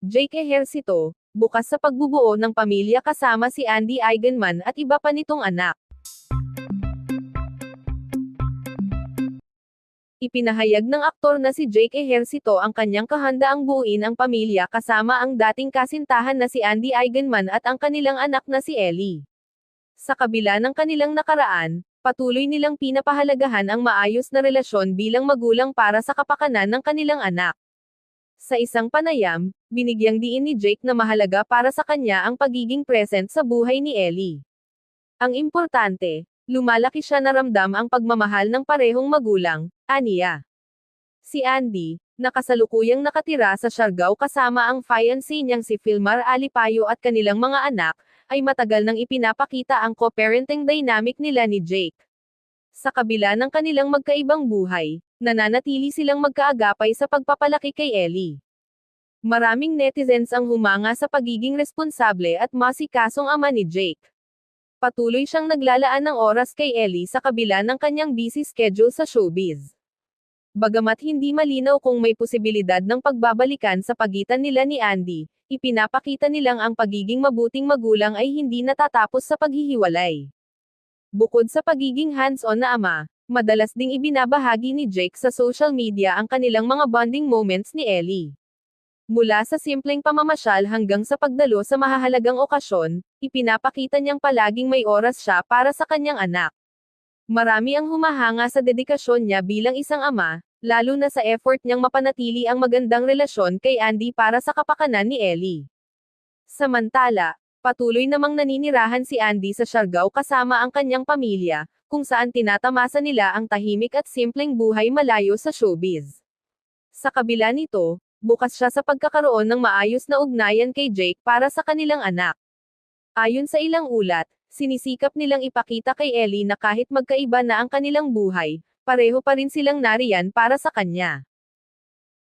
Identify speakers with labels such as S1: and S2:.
S1: Jake Ejercito, bukas sa pagbubuo ng pamilya kasama si Andy Eigenman at iba pa nitong anak. Ipinahayag ng aktor na si Jake Ejercito ang kanyang kahandaang buuin ang pamilya kasama ang dating kasintahan na si Andy Eigenman at ang kanilang anak na si Ellie. Sa kabila ng kanilang nakaraan, patuloy nilang pinapahalagahan ang maayos na relasyon bilang magulang para sa kapakanan ng kanilang anak. Sa isang panayam, binigyang diin ni Jake na mahalaga para sa kanya ang pagiging present sa buhay ni Ellie. Ang importante, lumalaki siya na ramdam ang pagmamahal ng parehong magulang, aniya. Si Andy, na kasalukuyang nakatira sa Siargao kasama ang fiancé niyang si Filmar Alipayo at kanilang mga anak, ay matagal nang ipinapakita ang co-parenting dynamic nila ni Jake. Sa kabila ng kanilang magkaibang buhay, nananatili silang magkaagapay sa pagpapalaki kay Ellie. Maraming netizens ang humanga sa pagiging responsable at masikasong ama ni Jake. Patuloy siyang naglalaan ng oras kay Ellie sa kabila ng kanyang busy schedule sa showbiz. Bagamat hindi malinaw kung may posibilidad ng pagbabalikan sa pagitan nila ni Andy, ipinapakita nilang ang pagiging mabuting magulang ay hindi natatapos sa paghihiwalay. Bukod sa pagiging hands-on na ama, madalas ding ibinabahagi ni Jake sa social media ang kanilang mga bonding moments ni Ellie. Mula sa simpleng pamamasyal hanggang sa pagdalo sa mahahalagang okasyon, ipinapakita niyang palaging may oras siya para sa kanyang anak. Marami ang humahanga sa dedikasyon niya bilang isang ama, lalo na sa effort niyang mapanatili ang magandang relasyon kay Andy para sa kapakanan ni Ellie. Samantala, patuloy namang naninirahan si Andy sa Siargao kasama ang kanyang pamilya, kung saan tinatamasa nila ang tahimik at simpleng buhay malayo sa showbiz. Sa kabila nito, bukas siya sa pagkakaroon ng maayos na ugnayan kay Jake para sa kanilang anak. Ayon sa ilang ulat, sinisikap nilang ipakita kay Ellie na kahit magkaiba na ang kanilang buhay, pareho pa rin silang nariyan para sa kanya.